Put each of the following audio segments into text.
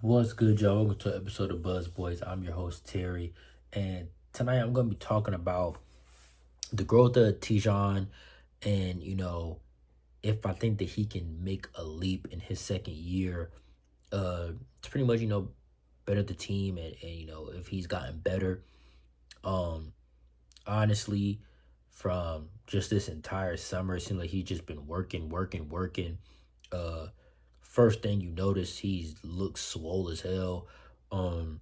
What's good, y'all? Welcome to an episode of Buzz Boys. I'm your host, Terry. And tonight I'm going to be talking about the growth of Tidjane and, if I think that he can make a leap in his second year to pretty much, better the team and if he's gotten better. Um, Honestly, from just this entire summer, it seems like he's just been working, working, working. Uh, First thing you notice, he's looks swole as hell. Um,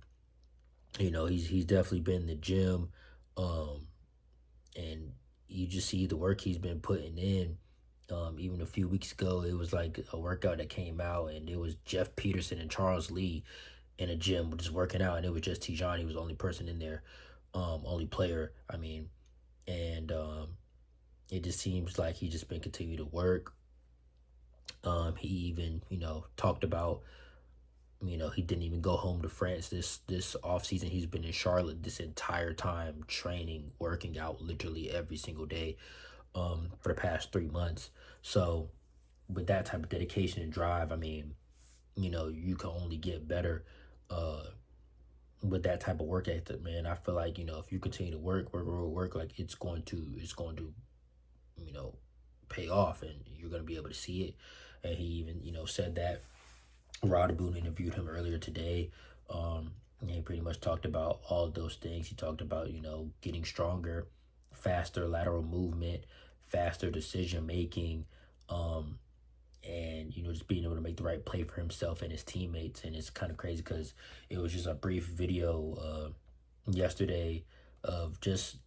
he's definitely been in the gym, um, and you just see the work he's been putting in. Even a few weeks ago, it was like a workout that came out, and it was Jeff Peterson and Charles Lee in a gym just working out, and it was just Tidjane. He was the only person in there, only player. I mean, and it just seems like he just been continuing to work. He even talked about he didn't even go home to France this off season. He's been in Charlotte this entire time, training, working out literally every single day for the past 3 months. So with that type of dedication and drive, I mean, you can only get better uh with that type of work ethic, man. I feel like, if you continue to work, like it's going to, you know, pay off and you're gonna be able to see it. And he even, said that Rod Boone interviewed him earlier today. And he pretty much talked about all of those things. He talked about, getting stronger, faster lateral movement, faster decision making, um, and, just being able to make the right play for himself and his teammates. And it's kind of crazy because it was just a brief video yesterday of just,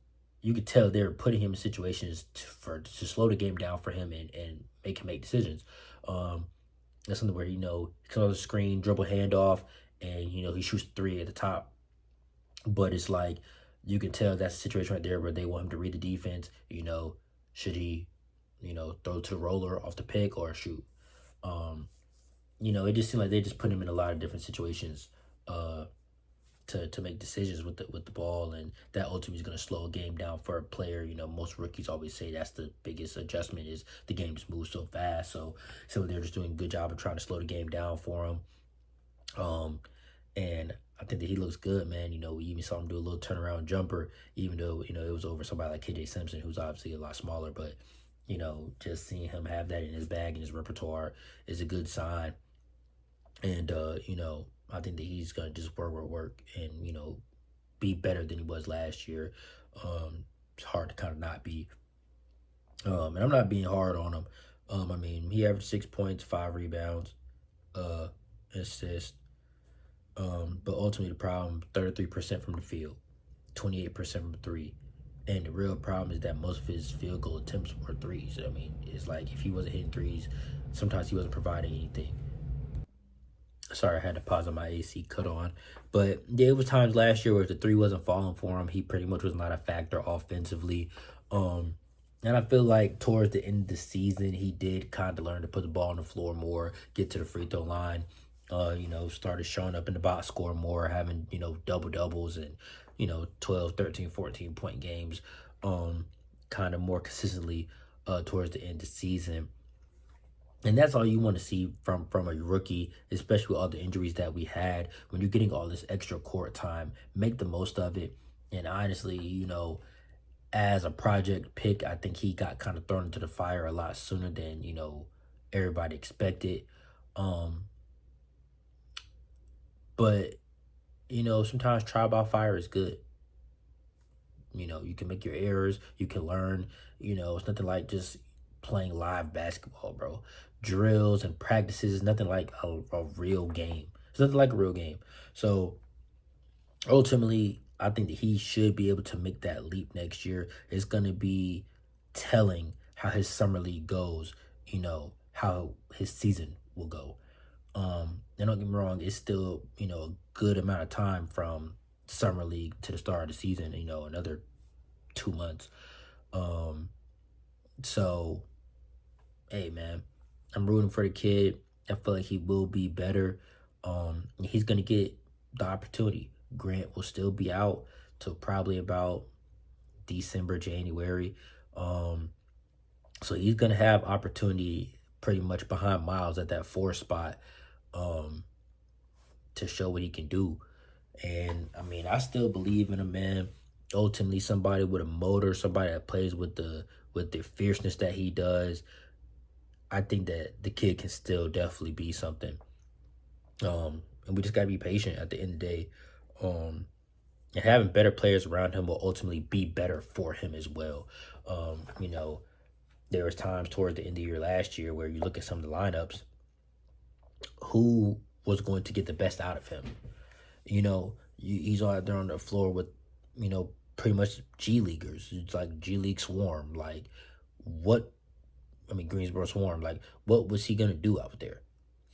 you could tell they were putting him in situations to slow the game down for him and make him make decisions. Um, that's something where, he comes on the screen, dribble handoff, and, he shoots three at the top. But it's like, you can tell that's a situation right there where they want him to read the defense. Should he, throw to the roller off the pick or shoot? Um, it just seemed like they just put him in a lot of different situations uh, to make decisions with the ball, and that ultimately is going to slow a game down for a player. Most rookies always say that's the biggest adjustment is the game just moves so fast. So they're just doing a good job of trying to slow the game down for him. Um, and I think that he looks good, man. We even saw him do a little turnaround jumper, even though it was over somebody like KJ Simpson, who's obviously a lot smaller. But just seeing him have that in his bag in his repertoire is a good sign. And I think that he's gonna just work, and be better than he was last year. It's hard to kind of not be. And I'm not being hard on him. I mean, he averaged 6 points, 5 rebounds, uh, assists. But ultimately the problem: 33% from the field, 28% from three. And the real problem is that most of his field goal attempts were threes. I mean, it's like if he wasn't hitting threes, sometimes he wasn't providing anything. Sorry, I had to pause on my AC cut on. But yeah, it was times last year where if the three wasn't falling for him, he pretty much was not a factor offensively. Um, and I feel like towards the end of the season, he did kind of learn to put the ball on the floor more, get to the free throw line. Started showing up in the box score more, having, double doubles and, 12, 13, 14 point games, kind of more consistently towards the end of the season. And that's all you want to see from a rookie, especially with all the injuries that we had. When you're getting all this extra court time, make the most of it. And honestly, as a project pick, I think he got kind of thrown into the fire a lot sooner than everybody expected. Um, but sometimes trial by fire is good. You can make your errors, you can learn. It's nothing like just playing live basketball, bro. Drills and practices is nothing like a real game. It's nothing like a real game. So ultimately, I think that he should be able to make that leap next year. It's gonna be telling how his summer league goes, how his season will go. And don't get me wrong, it's still, a good amount of time from summer league to the start of the season, another 2 months. Um, so hey man, I'm rooting for the kid. I feel like he will be better. He's gonna get the opportunity. Grant will still be out till probably about December, January. Um, so he's gonna have opportunity pretty much behind Miles at that four spot. Um, to show what he can do. And I mean, I still believe in him, man. Ultimately, somebody with a motor, somebody that plays with the fierceness that he does. I think that the kid can still definitely be something. And we just gotta be patient at the end of the day. Um, and having better players around him will ultimately be better for him as well. You know, there was times towards the end of the year last year where you look at some of the lineups, who was going to get the best out of him. You know, he's out there on the floor with, pretty much G Leaguers. It's like G League Swarm. Like, what, I mean, Greensboro Swarm. Like, what was he going to do out there?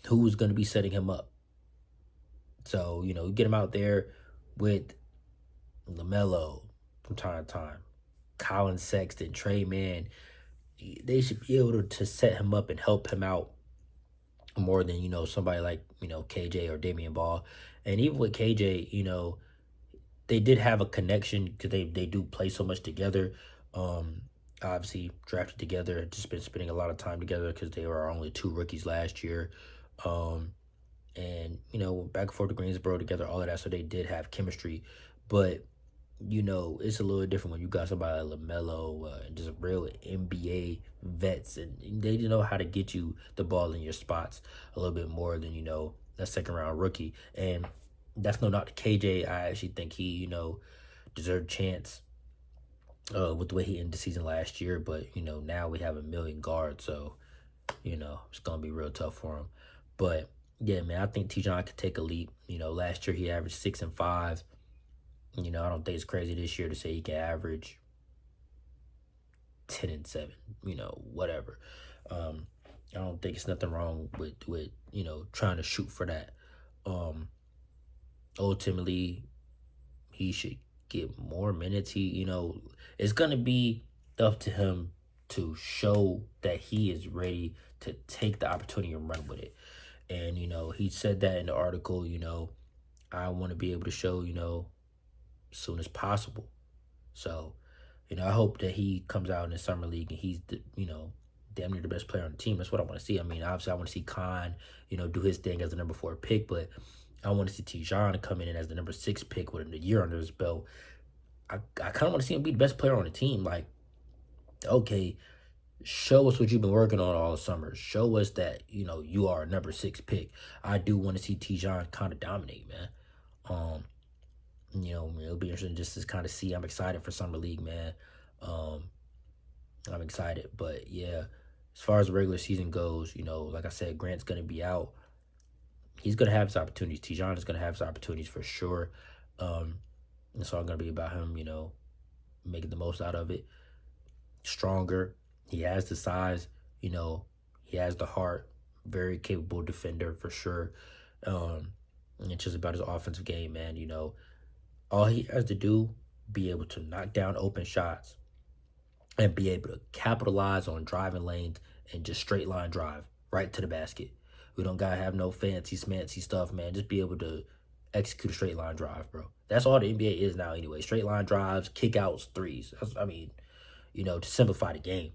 Who was going to be setting him up? So, get him out there with LaMelo from time to time, Colin Sexton, Trey Mann. They should be able to set him up and help him out more than, somebody like, KJ or Damian Ball. And even with KJ, they did have a connection because they do play so much together. Obviously drafted together, just been spending a lot of time together because they were only two rookies last year. And back and forth to Greensboro together, all of that. So they did have chemistry, but it's a little different when you got somebody like LaMelo, and just real NBA vets, and they know how to get you the ball in your spots a little bit more than a second round rookie. And that's no knock to KJ. I actually think he deserved a chance with the way he ended the season last year. But now we have a million guards, so it's gonna be real tough for him. But yeah, man, I think Tidjane could take a leap. Last year he averaged 6 and 5. I don't think it's crazy this year to say he can average 10 and 7, whatever. I don't think it's nothing wrong with trying to shoot for that. Ultimately, he should get more minutes. It's going to be up to him to show that he is ready to take the opportunity and run with it. And, he said that in the article, I want to be able to show, as soon as possible. So, I hope that he comes out in the summer league and he's the, damn near the best player on the team. That's what I want to see. I mean, obviously I want to see Khan, do his thing as the number 4 pick, but I want to see Tidjane come in as the number 6 pick with a year under his belt. I kind of want to see him be the best player on the team. Like, okay, show us what you've been working on all summer. Show us that, you are a number 6 pick. I do want to see Tidjane kind of dominate, man. It'll be interesting just to kind of see. I'm excited for Summer League, man. I'm excited. But, yeah, as far as the regular season goes, like I said, Grant's going to be out. He's going to have his opportunities. Tidjane is going to have his opportunities for sure. It's all going to be about him, making the most out of it. Stronger. He has the size. He has the heart. Very capable defender for sure. And it's just about his offensive game, man. All he has to do, be able to knock down open shots and be able to capitalize on driving lanes and just straight line drive right to the basket. We don't got to have no fancy stuff, man. Just be able to execute a straight line drive, bro. That's all the NBA is now anyway. Straight line drives, kickouts, threes. To simplify the game.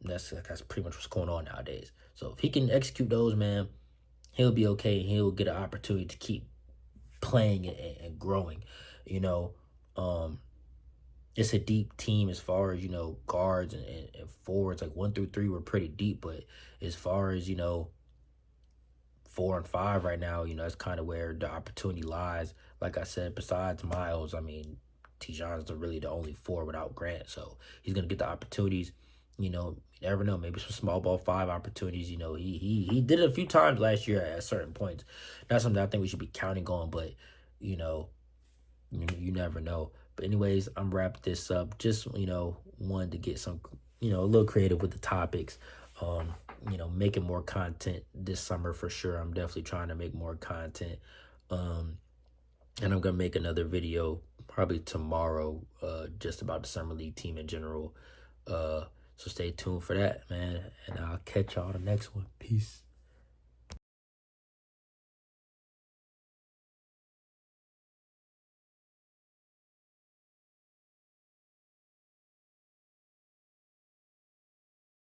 That's pretty much what's going on nowadays. So if he can execute those, man, he'll be okay. He'll get an opportunity to keep playing and growing. It's a deep team as far as guards and forwards. Like 1 through 3 were pretty deep, but as far as 4 and 5 right now, that's kind of where the opportunity lies. Like I said, besides Miles, I mean, Tidjane's really the only 4 without Grant, so he's gonna get the opportunities. You never know. Maybe some small ball 5 opportunities. He did it a few times last year at certain points. Not something I think we should be counting on, but you never know. But anyways, I'm wrapping this up. Just wanted to get some a little creative with the topics. Making more content this summer for sure. I'm definitely trying to make more content. And I'm gonna make another video probably tomorrow, just about the summer league team in general. So stay tuned for that, man. And I'll catch y'all on the next one. Peace.